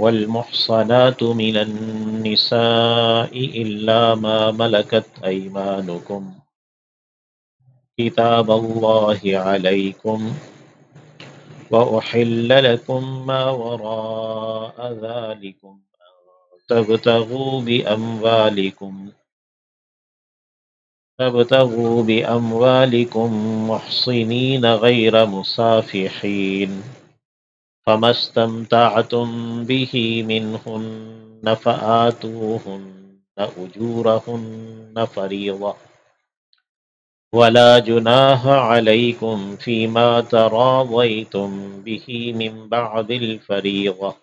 والمحصنات من النساء إلا ما ملكت أيمانكم كتاب الله عليكم وأحل لكم ما وراء ذلكم تبتغوا بأموالكم محصنين غير مسافحين فما استمتعتم به منهن فآتوهن أجورهن فريضة ولا جناح عليكم فيما تراضيتم به من بعد الفريضة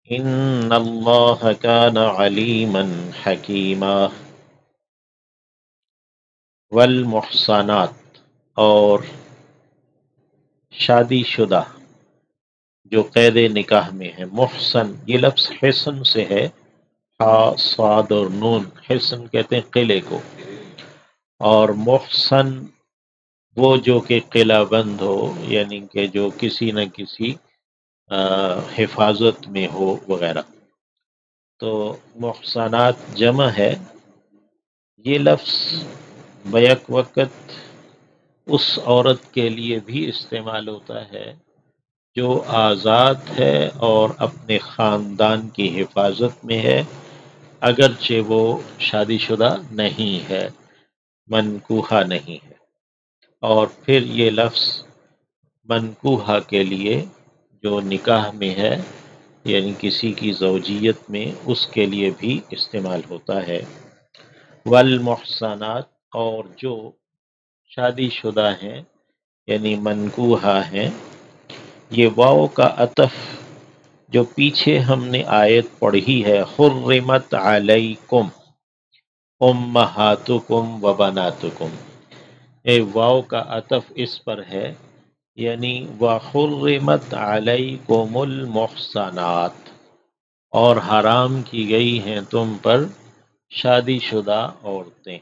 إن الله كان عليما حكيما والمحصنات اور شادی شدہ جو قید نکاح میں ہے محسن یہ لفظ حسن سے ہے حا صاد اور نون حسن کہتے ہیں قلعے کو اور محسن وہ جو کہ قلعہ بند ہو یعنی کہ جو کسی نہ کسی حفاظت میں ہو وغیرہ تو محسنات جمع ہے یہ لفظ بیک وقت اس عورت کے لیے بھی استعمال ہوتا ہے جو آزاد ہے اور اپنے خاندان کی حفاظت میں ہے اگرچہ وہ شادی شدہ نہیں ہے منکوحہ نہیں ہے اور پھر یہ لفظ منکوحہ کے لیے جو نکاح میں ہے یعنی کسی کی زوجیت میں اس کے لیے بھی استعمال ہوتا ہے والمحصنات اور جو شادی شدہ ہیں یعنی منکوحہ ہیں یہ واو کا عطف جو پیچھے ہم نے آیت پڑھی ہے حرمت علیکم امہاتکم و بناتکم واو کا عطف اس پر ہے یعنی وحرمت علیکم المحصنات اور حرام کی گئی ہیں تم پر شادی شدہ عورتیں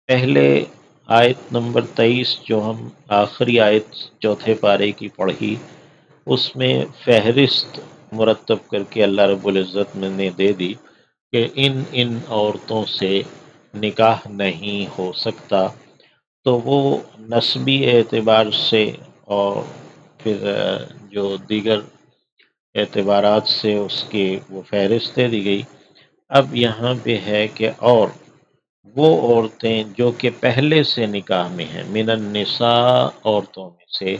پہلے آیت نمبر 23 جو ہم آخری آیت چوتھے پارے کی پڑھی اس میں فہرست مرتب کر کے اللہ رب العزت نے دے دی کہ ان عورتوں سے نکاح نہیں ہو سکتا تو وہ نسبی اعتبار سے اور پھر جو دیگر اعتبارات سے اس کی وہ فہرست دے دی گئی اب یہاں پہ ہے کہ اور وہ عورتیں جو کہ پہلے سے نکاح میں ہیں من النساء عورتوں میں سے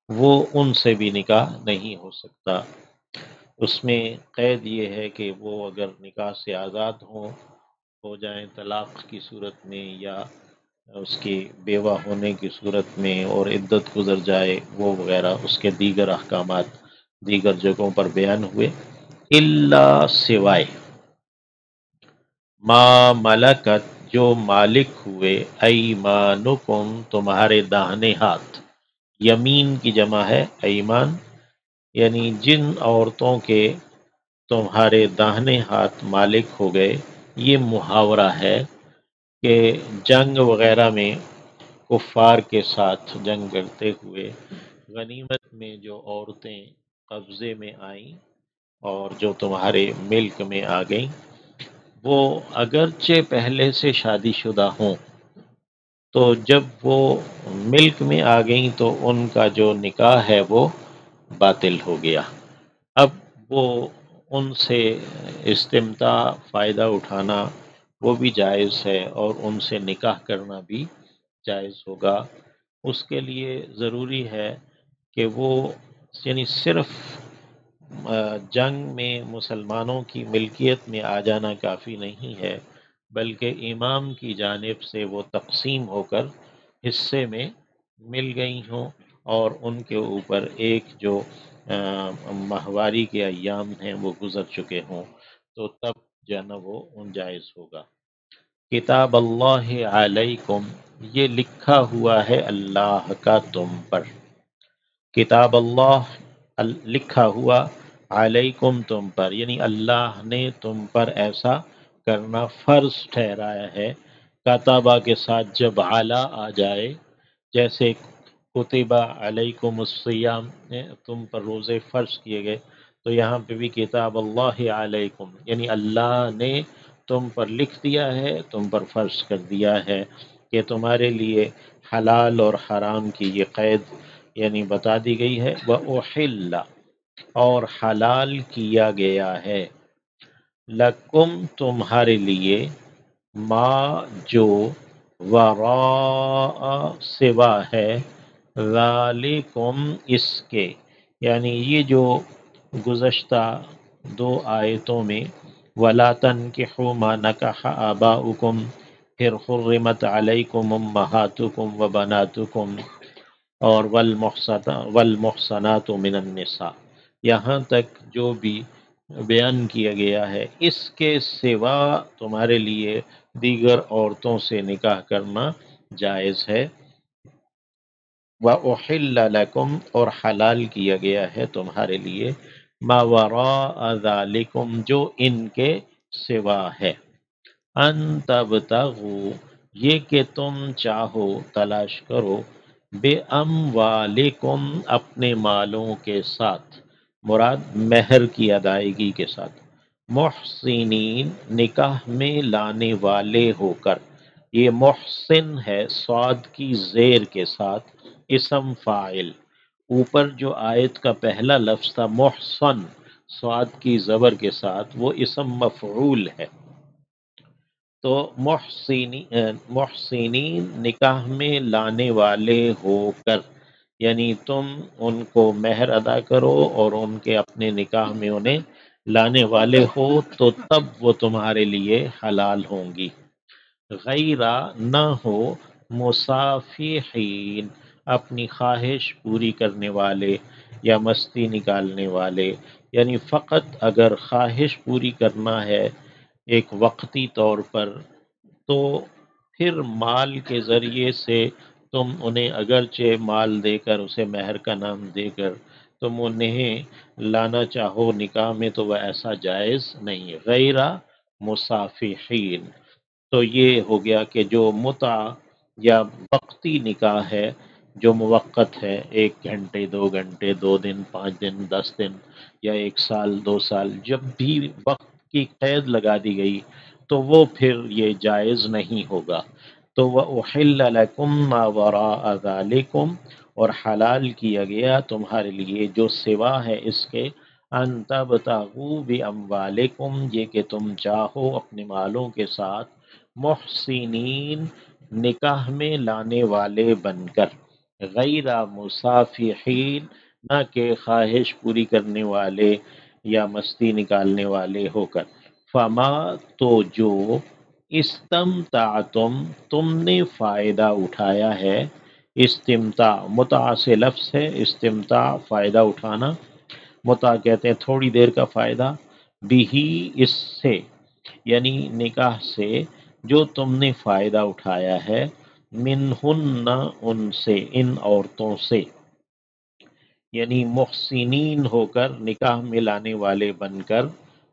وہ ان سے بھی نکاح نہیں ہو سکتا اس میں قید یہ ہے کہ وہ اگر نکاح سے آزاد ہو جائیں طلاق کی صورت میں یا اس کی بیوہ ہونے کی صورت میں اور عدت گزر جائے وہ وغیرہ اس کے دیگر احکامات دیگر جگہوں پر بیان ہوئے الا سوائے ما ملکت جو مالک ہوئے ایمانکم تمہارے داہنے ہاتھ یمین کی جمع ہے ایمان یعنی جن عورتوں کے تمہارے داہنے ہاتھ مالک ہو گئے یہ محاورہ ہے کہ جنگ وغیرہ میں کفار کے ساتھ جنگ کرتے ہوئے غنیمت میں جو عورتیں قبضے میں آئیں اور جو تمہارے ملک میں آ گئیں وہ اگرچہ پہلے سے شادی شدہ ہوں تو جب وہ ملک میں آ گئیں تو ان کا جو نکاح ہے وہ باطل ہو گیا اب وہ ان سے استمتاع فائدہ اٹھانا وہ بھی جائز ہے اور ان سے نکاح کرنا بھی جائز ہوگا اس کے لیے ضروری ہے کہ وہ یعنی صرف جنگ میں مسلمانوں کی ملکیت میں آ جانا کافی نہیں ہے بلکہ امام کی جانب سے وہ تقسیم ہو کر حصے میں مل گئی ہوں اور ان کے اوپر ایک جو ماہواری کے ایام ہیں وہ گزر چکے ہوں تو تب جو ہے نا وہ ان جائز ہوگا کتاب اللہ علیکم یہ لکھا ہوا ہے اللہ کا تم پر کتاب اللہ لکھا ہوا علیکم تم پر یعنی اللہ نے تم پر ایسا کرنا فرض ٹھہرایا ہے کتابہ کے ساتھ جب علی آ جائے جیسے کتبہ علیکم الصیام تم پر روزے فرض کیے گئے تو یہاں پہ بھی کتاب اللہ علیکم یعنی اللہ نے تم پر لکھ دیا ہے، تم پر فرض کر دیا ہے کہ تمہارے لیے حلال اور حرام کی یہ قید یعنی بتا دی گئی ہے، وَأُحِلَّ اور حلال کیا گیا ہے، لکم تمہارے لیے، ما جو وراء سوا ہے، ذالکم اس کے، یعنی یہ جو گزشتہ دو آیتوں میں وَلَا تَنْكِحُوا مَا نَكَحَ آبَاؤُكُمْ، پھر حرمت علیکم امہاتکم وبناتکم اور والمحصنات من النساء، یہاں تک جو بھی بیان کیا گیا ہے، اس کے سوا تمہارے لیے دیگر عورتوں سے نکاح کرنا جائز ہے، وَأُحِلَّ لَكُمْ اور حلال کیا گیا ہے تمہارے لیے، ما وراء ذالکم جو ان کے سوا ہے، ان تبتغوا یہ کہ تم چاہو تلاش کرو، بے اموالکم اپنے مالوں کے ساتھ، مراد مہر کی ادائیگی کے ساتھ، محسنین نکاح میں لانے والے ہو کر، یہ محسن ہے صاد کی زیر کے ساتھ اسم فاعل، اوپر جو آیت کا پہلا لفظ تھا محسن صاد کی زبر کے ساتھ وہ اسم مفعول ہے، تو محسنین نکاح میں لانے والے ہو کر، یعنی تم ان کو مہر ادا کرو اور ان کے اپنے نکاح میں انہیں لانے والے ہو تو تب وہ تمہارے لیے حلال ہوں گی، غیرہ نہ ہو مسافحین اپنی خواہش پوری کرنے والے یا مستی نکالنے والے، یعنی فقط اگر خواہش پوری کرنا ہے ایک وقتی طور پر تو پھر مال کے ذریعے سے تم انہیں اگرچہ مال دے کر اسے مہر کا نام دے کر تم انہیں لانا چاہو نکاح میں تو وہ ایسا جائز نہیں ہے، غیر مسافحین، تو یہ ہو گیا کہ جو متع یا وقتی نکاح ہے جو موقت ہے، 1 گھنٹے 2 گھنٹے 2 دن 5 دن 10 دن یا 1 سال 2 سال، جب بھی وقت کی قید لگا دی گئی تو وہ پھر یہ جائز نہیں ہوگا، تو وَأُحِلَّ لَكُم مَّا وَرَاءَ ذَلِكُمْ اور حلال کیا گیا تمہارے لیے جو سوا ہے اس کے، ان تبتغوا باموالکم یہ کہ تم چاہو اپنے مالوں کے ساتھ، محسنین نکاح میں لانے والے بن کر، غیر مسافحین نہ کہ خواہش پوری کرنے والے یا مستی نکالنے والے ہو کر، فما تو جو استمتعتم تم نے فائدہ اٹھایا ہے، استمتاع متع سے لفظ ہے، استمتاع فائدہ اٹھانا، متع کہتے ہیں تھوڑی دیر کا فائدہ، بھی اس سے یعنی نکاح سے جو تم نے فائدہ اٹھایا ہے، منہن ان سے ان عورتوں سے، یعنی محسنین ہو کر نکاح میں لانے والے بن کر،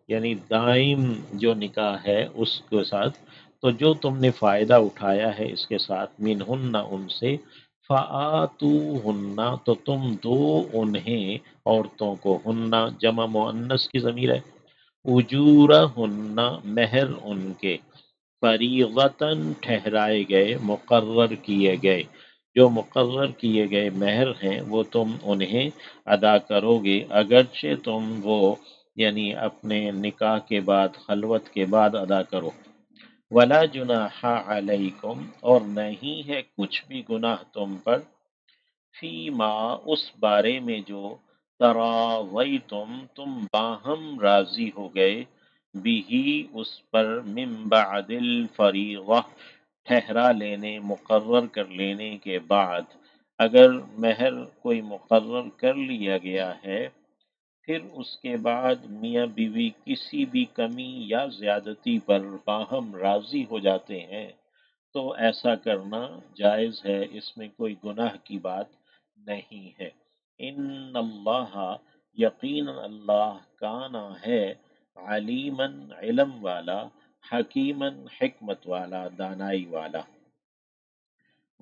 یعنی دائم جو نکاح ہے اس کے ساتھ، تو جو تم نے فائدہ اٹھایا ہے اس کے ساتھ، منہن ان سے، فآتوہن تو تم دو انہیں عورتوں کو، ہن جمع مؤنث کی ضمیر ہے، اجورہن مہر ان کے، فریضتاً ٹھہرائے گئے مقرر کیے گئے، جو مقرر کیے گئے مہر ہیں وہ تم انہیں ادا کرو گے اگرچہ تم وہ یعنی اپنے نکاح کے بعد خلوت کے بعد ادا کرو، ولا جناح علیکم اور نہیں ہے کچھ بھی گناہ تم پر، فی ما اس بارے میں جو تراویتم تم باہم راضی ہو گئے، بھی اس پر، من بعد الفریضہ ٹھہرا لینے مقرر کر لینے کے بعد، اگر مہر کوئی مقرر کر لیا گیا ہے پھر اس کے بعد میاں بیوی کسی بھی کمی یا زیادتی پر باہم راضی ہو جاتے ہیں تو ایسا کرنا جائز ہے، اس میں کوئی گناہ کی بات نہیں ہے، ان اللہ یقین اللہ کانا ہے، علیمن علم والا، حکیمن حکمت والا دانائی والا،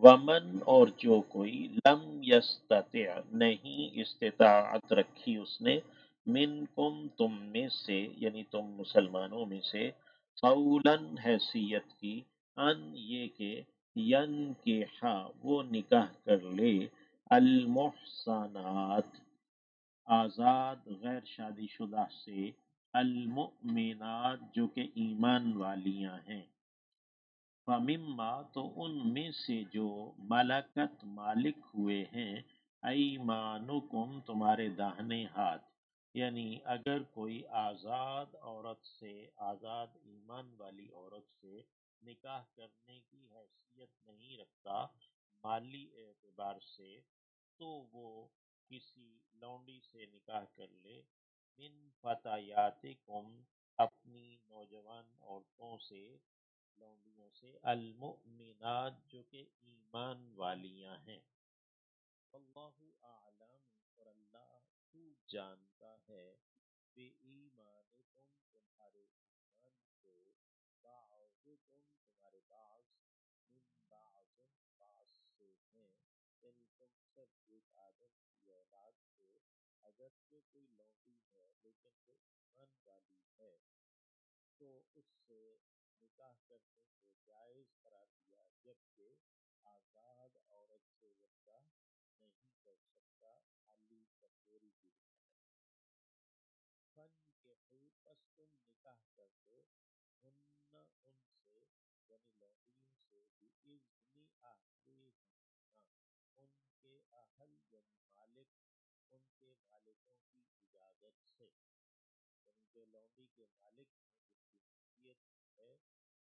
ومن اور جو کوئی لم یستطع نہیں استطاعت رکھی اس نے، منکم تم میں سے، یعنی تم مسلمانوں میں سے، قولاً حیثیت کی، ان یہ کہ ینکحا وہ نکاح کر لے، المحصنات آزاد غیر شادی شدہ سے، المؤمنات جو کہ ایمان والیاں ہیں، فمما تو ان میں سے جو ملکت مالک ہوئے ہیں، ایمانکم تمہارے داہنے ہاتھ، یعنی اگر کوئی آزاد عورت سے، آزاد ایمان والی عورت سے نکاح کرنے کی حیثیت نہیں رکھتا مالی اعتبار سے، تو وہ کسی لونڈی سے نکاح کر لے، من فتیاتکم اپنی نوجوان عورتوں سے، لونڈیوں سے، المؤمنات جو کہ ایمان والیاں ہیں، اللہ اعلم اور اللہ خوب جانتا ہے، بے ایمانکم تمہارے ایمان کو، بعضکم تمہارے بعض، من بعض بعض سے ہیں، یعنی تم سب ایک آدم کی اولاد سے، اگرچہ کوئی لونڈی ہے لیکن وہ ایمان والی ہے، تو اس سے نکاح کرنے کو جائز قرار دیا، جبکہ آزاد عورت سے وہ نکاح نہیں کر سکتا خالی کمزوری کی بنا پر۔ فَانکِحُوا پس تم نکاح کر دو، ہن ان سے، یعنی لونڈیوں سے، بِإِذْنِ أَہْلِہِنَّ ان کے اہل یعنی مالک، ان کے مالکوں کی اجازت سے، یعنی جو لونڈی کے مالک ہیں، جس کی ملکیت ہے،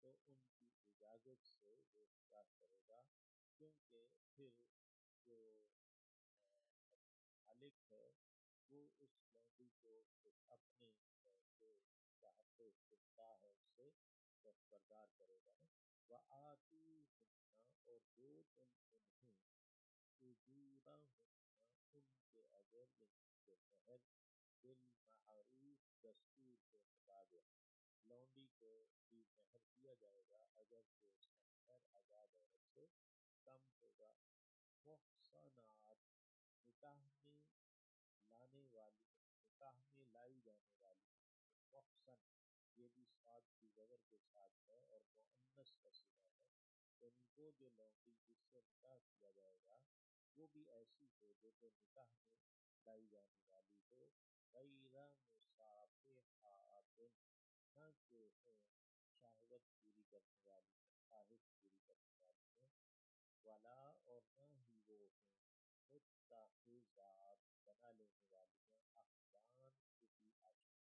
تو ان کی اجازت سے وہ نکاح کرے گا، کیونکہ پھر جو مالک ہے وہ اس لونڈی کو اپنے جو حق استمتاع ہے اس سے دستبردار کرے گا۔ وَآتُوهُنَّ اور دو تم انہیں، اجورہن ان کے اجر یعنی ان کے مہر، بالمعروف دستور کے مطابق، لونڈی کو بھی مہر دیا جائے گا اگرچہ اس کا مہر آزاد عورت سے کم ہوگا۔ محصنات نکاح میں لانے والی، نکاح میں لائی جانے والی، محصن یہ بھی صاد کی زبر کے ساتھ ہے اور مؤنث کا صیغہ ہے، یعنی وہ جو لونڈی جس سے نکاح کیا جائے گا وہ بھی ایسی ہو جو کہ نکاح میں لائی جانے والی ہو، غیر مصافحات نہ کہ ہوں شہوت پوری کرنے والی ہیں، خواہش پوری کرنے والی ہیں، ولا اور نہ ہی وہ ہوں متخذات بنا لینے والی ہیں، اخدان چھپی آشنا،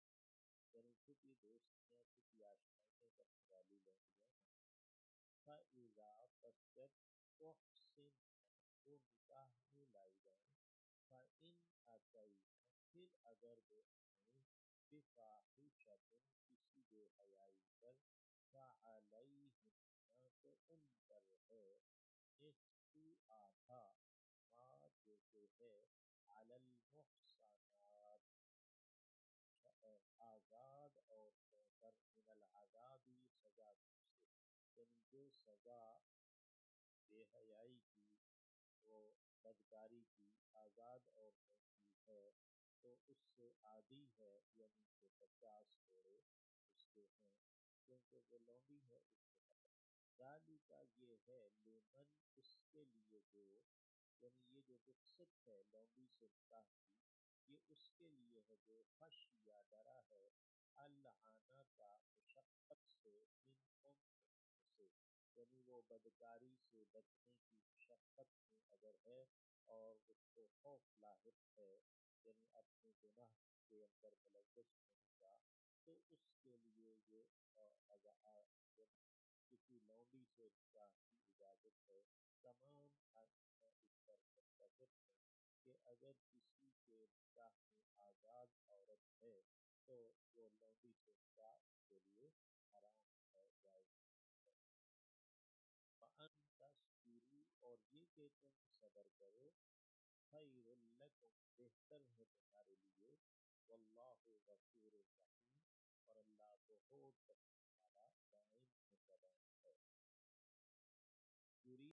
یعنی چھپی دوستیاں، چھپی آشنائیاں کرنے والی لونڈیاں ہیں۔ فَإِذَا پس جب احسن وہ نکاح میں لائی جائیں، فَإِنْ أَتَيْنَ پھر اگر وہ آئیں، بِفَاحِشَةٍ کسی بے حیائی پر، فَعَلَيْهِنَّ تو ان پر ہے، نصف آدھا، ما جو کہ ہے، علی المحصنات آزاد عورتوں پر، من العذابی سزا میں سے، یعنی جو سزا بے حیائی کی، وہ بدکاری کی آزاد عورتوں کی ہے تو اس سے آدھی ہے، یعنی کہ 50 کوڑے اس کے ہیں، کیونکہ وہ لونڈی ہے اس کے قدر۔ ذالک یہ ہے، لمن اس کے لیے جو، یعنی یہ جو رخصت ہے لونڈی سے نکاح کی، یہ اس کے لیے ہے جو خشیہ ڈرا ہے، العنتا مشقت سے، منکم سے، یعنی وہ بدکاری سے بچنے کی مشقت میں اگر ہے اور اس کو خوف لاحق ہے، یعنی اپنے گناہ کے اندر ملوث ہونے کا، تو اس کے لیے یہ کسی لونڈی سے نکاح کی اجازت ہے۔ تمام آئمہ اس پر متفق ہیں کہ اگر کسی کے نکاح میں آزاد عورت ہے تو وہ لونڈی سے نکاح اس کے لیے حرام ہے، جائز نہیں ہے۔ وَأَن تَصْبِرُوا اور یہ کہ تم صبر کرو، خیر لکم بہتر ہے تمہارے لیے، واللہ غفور رحیم اور اللہ بہت